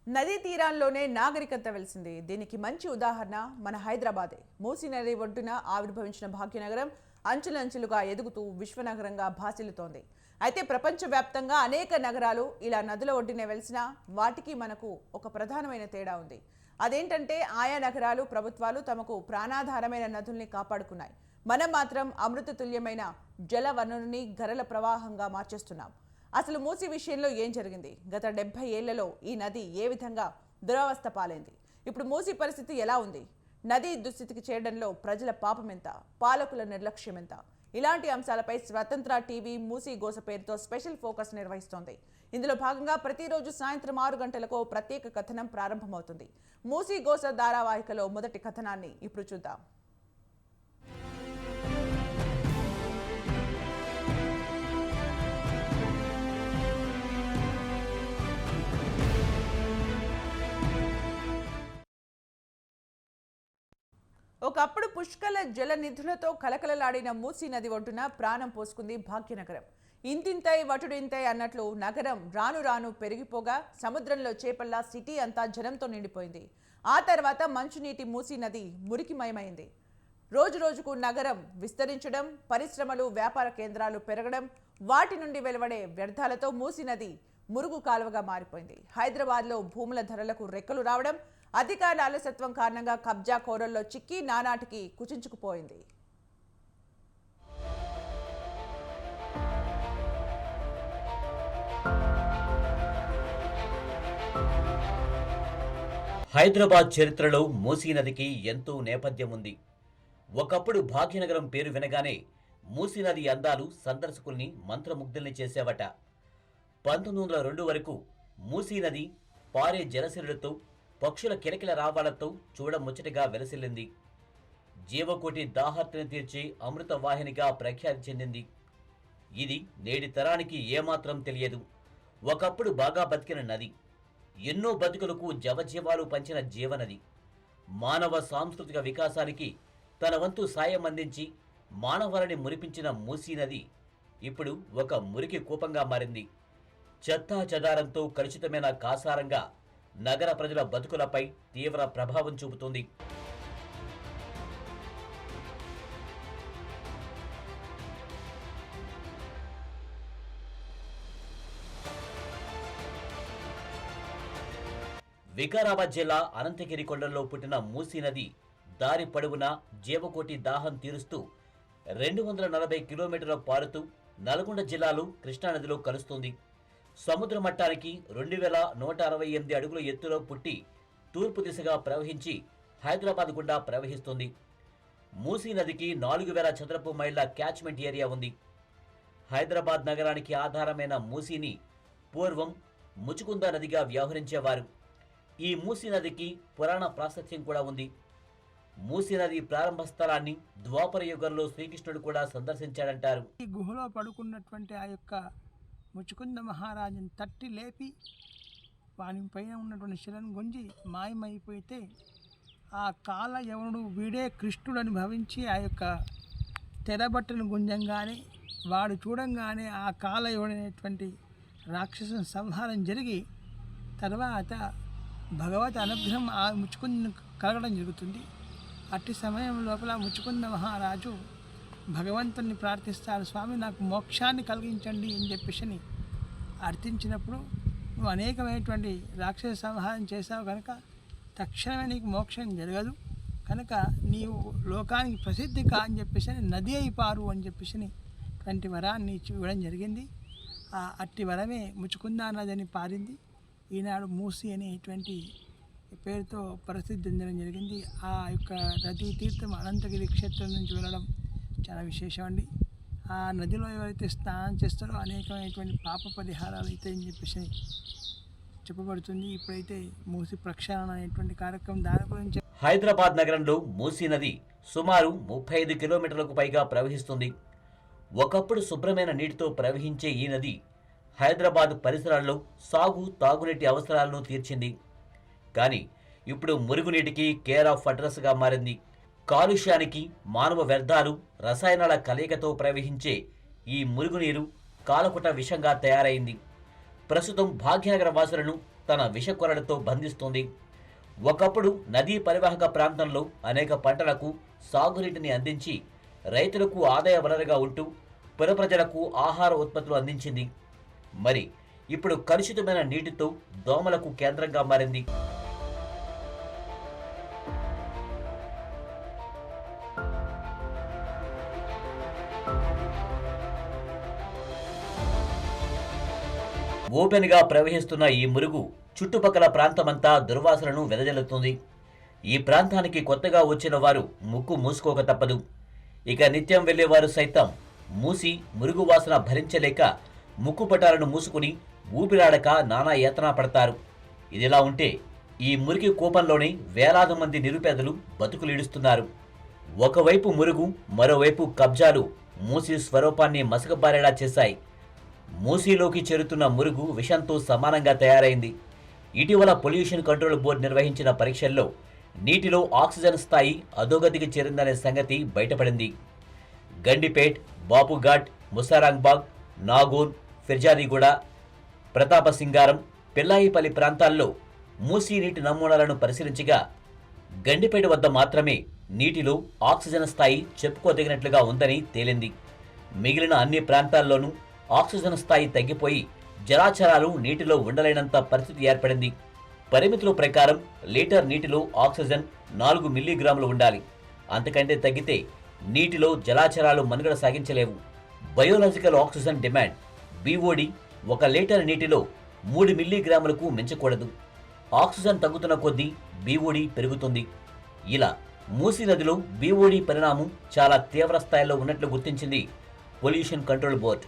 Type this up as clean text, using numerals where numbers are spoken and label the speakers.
Speaker 1: నదీ తీరాల్లోనే నాగరికత వెలిసింది. దీనికి మంచి ఉదాహరణ మన హైదరాబాదే. మూసీ నది ఒడ్డున ఆవిర్భవించిన భాగ్యనగరం అంచులంచులుగా ఎదుగుతూ విశ్వనగరంగా భాసిల్లుతోంది. అయితే ప్రపంచవ్యాప్తంగా అనేక నగరాలు ఇలా నదుల ఒడ్డునే వెలిసినా వాటికి మనకు ఒక ప్రధానమైన తేడా ఉంది. అదేంటంటే ఆయా నగరాలు ప్రభుత్వాలు తమకు ప్రాణాధారమైన నదుల్ని కాపాడుకున్నాయి. మనం మాత్రం అమృత తుల్యమైన జల వనరుని గరల ప్రవాహంగా మార్చేస్తున్నాం. అసలు మూసీ విషయంలో ఏం జరిగింది? గత 70 ఏళ్లలో ఈ నది ఏ విధంగా దురవస్థ పాలైంది? ఇప్పుడు మూసీ పరిస్థితి ఎలా ఉంది? నది దుస్థితికి చేరడంలో ప్రజల పాపం ఎంత, పాలకుల నిర్లక్ష్యం ఎంత? ఇలాంటి అంశాలపై స్వతంత్ర టీవీ మూసీ గోస పేరుతో స్పెషల్ ఫోకస్ నిర్వహిస్తోంది. ఇందులో భాగంగా ప్రతిరోజు సాయంత్రం 6 గంటలకు ప్రత్యేక కథనం ప్రారంభమవుతుంది. మూసీ గోస ధారావాహికలో మొదటి కథనాన్ని ఇప్పుడు చూద్దాం. ఒకప్పుడు పుష్కల జల నిధులతో కలకలలాడిన మూసీ నది ఒడ్డున ప్రాణం పోసుకుంది భాగ్యనగరం. ఇంతింతై వటుడింతై అన్నట్లు నగరం రాను రాను పెరిగిపోగా సముద్రంలో చేపల్లా సిటీ అంతా జనంతో నిండిపోయింది. ఆ తర్వాత మంచునీటి మూసీ నది మురికిమయమైంది. రోజు రోజుకు నగరం విస్తరించడం, పరిశ్రమలు, వ్యాపార కేంద్రాలు పెరగడం, వాటి నుండి వెలువడే వ్యర్థాలతో మూసీ నది మురుగు కాలువగా మారిపోయింది. హైదరాబాద్లో భూముల ధరలకు రెక్కలు రావడం, అధికారుల అలసత్వం కారణంగా కబ్జా కోరల్లో చిక్కి నానాటికి కుచించుకుపోయింది.
Speaker 2: హైదరాబాద్ చరిత్రలో మూసీ నదికి ఎంతో నేపథ్యం ఉంది. ఒకప్పుడు భాగ్యనగరం పేరు వినగానే మూసీ నది అందాలు సందర్శకుల్ని మంత్రముగ్ధుల్ని చేసేవట. 1902 వరకు మూసీ నది పారే జలసిరులతో, పక్షుల కిలకిల రావాలతో చూడముచ్చటగా వెలసిల్లింది. జీవకోటి దాహార్తిని తీర్చే అమృత వాహినిగా ప్రఖ్యాతి చెందింది. ఇది నేటి తరానికి ఏమాత్రం తెలియదు. ఒకప్పుడు బాగా బతికిన నది, ఎన్నో బతుకులకు జవజీవాలు పంచిన జీవనది, మానవ సాంస్కృతిక వికాసానికి తన వంతు సాయం అందించి మానవాళిని మురిపించిన మూసీ నది ఇప్పుడు ఒక మురికి కూపంగా మారింది. చెత్తా చెదారంతో కలుషితమైన కాసారంగా నగర ప్రజల బతుకులపై తీవ్ర ప్రభావం చూపుతుంది. వికారాబాద్ జిల్లా అనంతగిరి కొండల్లో పుట్టిన మూసీ నది దారి పొడవునా జీవకోటి దాహం తీరుస్తూ 240 కిలోమీటర్ల పారుతూ నల్గొండ జిల్లాలో కృష్ణానదిలో కలుస్తుంది. సముద్ర మట్టానికి 2168 అడుగుల ఎత్తులో పుట్టి తూర్పు దిశగా ప్రవహించి హైదరాబాద్ గుండా ప్రవహిస్తుంది. మూసీ నదికి 4000 చదరపు మైళ్ల క్యాచ్మెంట్ ఏరియా ఉంది. హైదరాబాద్ నగరానికి ఆధారమైన మూసీని పూర్వం ముచుకుంద నదిగా వ్యవహరించేవారు. ఈ మూసీ నదికి పురాణ ప్రాశస్త్యం కూడా ఉంది. మూసీ నది ప్రారంభ స్థలాన్ని ద్వాపర యుగంలో శ్రీకృష్ణుడు కూడా సందర్శించాడంటారు.
Speaker 3: ఈ గుహలో పడుకున్నటువంటి ఆ యొక్క ముచుకుంద మహారాజుని తట్టి లేపి వాని పైన ఉన్నటువంటి శిలను గుంజి మాయమైపోతే ఆ కాల యవనుడు వీడే కృష్ణుడని భావించి ఆ యొక్క తెరబట్టను గుంజంగానే వాడు చూడంగానే ఆ కాల యవడైనటువంటి రాక్షసుని సంహారం జరిగి తర్వాత భగవత్ అనుగ్రహం ఆ ముచుకుంద కలగడం జరుగుతుంది. అట్టి సమయం లోపల ముచుకుంద మహారాజు భగవంతుని ప్రార్థిస్తారు, స్వామి నాకు మోక్షాన్ని కలిగించండి అని చెప్పేసి అర్థించినప్పుడు నువ్వు అనేకమైనటువంటి రాక్షస సంహారం చేశావు కనుక తక్షణమే నీకు మోక్షం జరగదు కనుక నీవు లోకానికి ప్రసిద్ధి కా అని చెప్పేసి నది అయిపారు అని చెప్పేసి అటువంటి వరాన్ని ఇవ్వడం జరిగింది. ఆ అట్టి వరమే ముచుకుందా నది అని పారింది. ఈనాడు మూసీ అనేటువంటి పేరుతో ప్రసిద్ధి చెందడం జరిగింది. ఆ యొక్క నదీ తీర్థం అనంతగిరి క్షేత్రం నుంచి వెళ్ళడం చాలా విశేషం అండి. ఆ నదిలో ఎవరైతే స్నానం చేస్తారో అనేకమైనటువంటి పాప పరిహారాలు అవుతాయని చెప్పేసి చెప్పబడుతుంది. ఇప్పుడైతే మూసీ ప్రక్షాళన అనేటువంటి కార్యక్రమం దాని గురించి.
Speaker 2: హైదరాబాద్ నగరంలో మూసీ నది సుమారు 35 కిలోమీటర్లకు పైగా ప్రవహిస్తుంది. ఒకప్పుడు శుభ్రమైన నీటితో ప్రవహించే ఈ నది హైదరాబాద్ పరిసరాల్లో సాగు, తాగునీటి అవసరాలను తీర్చింది. కానీ ఇప్పుడు మురుగునీటికి కేర్ ఆఫ్ అడ్రస్గా మారింది. కాలుష్యానికి, మానవ వ్యర్థాలు, రసాయనాల కలయికతో ప్రవహించే ఈ మురుగునీరు కాలకుట విషంగా తయారైంది. ప్రస్తుతం భాగ్యనగర వాసులను తన విషకొరలతో బంధిస్తుంది. ఒకప్పుడు నదీ పరివాహక ప్రాంతంలో అనేక పంటలకు సాగునీటిని అందించి రైతులకు ఆదాయ వనరుగా ఉంటూ పుర ప్రజలకు ఆహార ఉత్పత్తులు అందించింది. మరి ఇప్పుడు కలుషితమైన నీటితో దోమలకు కేంద్రంగా మారింది. ఓపెన్గా ప్రవహిస్తున్న ఈ మురుగు చుట్టుపక్కల ప్రాంతమంతా దుర్వాసనను వెదజల్లుతుంది. ఈ ప్రాంతానికి కొత్తగా వచ్చిన వారు ముక్కు మూసుకోక తప్పదు. ఇక నిత్యం వెళ్లేవారు సైతం మూసి మురుగు వాసన భరించలేక ముక్కుపటాలను మూసుకుని ఊపిరాడక నానా యాతన పడతారు. ఇదిలా ఉంటే ఈ మురికి కూపంలోనే వేలాది మంది నిరుపేదలు బతుకులీడుస్తున్నారు. ఒకవైపు మురుగు, మరోవైపు కబ్జాలు మూసి స్వరూపాన్ని మసకబారేలా చేశాయి. మూసీలోకి చేరుతున్న మురుగు విషంతో సమానంగా తయారైంది. ఇటీవల పొల్యూషన్ కంట్రోల్ బోర్డు నిర్వహించిన పరీక్షల్లో నీటిలో ఆక్సిజన్ స్థాయి అధోగతికి చేరిందనే సంగతి బయటపడింది. గండిపేట్, బాపుఘాట్, ముసారాంగ్బాగ్, నాగూర్, ఫిర్జాదిగూడ, ప్రతాపసింగారం, పిల్లాయిపల్లి ప్రాంతాల్లో మూసీ నీటి నమూనాలను పరిశీలించగా గండిపేట వద్ద మాత్రమే నీటిలో ఆక్సిజన్ స్థాయి చెప్పుకోదగినట్లుగా ఉందని తేలింది. మిగిలిన అన్ని ప్రాంతాల్లోనూ ఆక్సిజన్ స్థాయి తగ్గిపోయి జలాచరాలు నీటిలో ఉండలేనంత పరిస్థితి ఏర్పడింది. పరిమితుల ప్రకారం లీటర్ నీటిలో ఆక్సిజన్ 4 మిల్లీగ్రాములు ఉండాలి. అంతకంటే తగ్గితే నీటిలో జలాచరాలు మనుగడ సాగించలేవు. Biological oxygen demand BOD 1 litre నీటిలో 3 మిల్లీగ్రాములకు మించకూడదు. ఆక్సిజన్ తగ్గుతున్న కొద్దీ BOD పెరుగుతుంది. ఇలా మూసీ నదిలో BOD పరిణామం చాలా తీవ్ర స్థాయిలో ఉన్నట్లు గుర్తించింది పొల్యూషన్ కంట్రోల్ బోర్డు.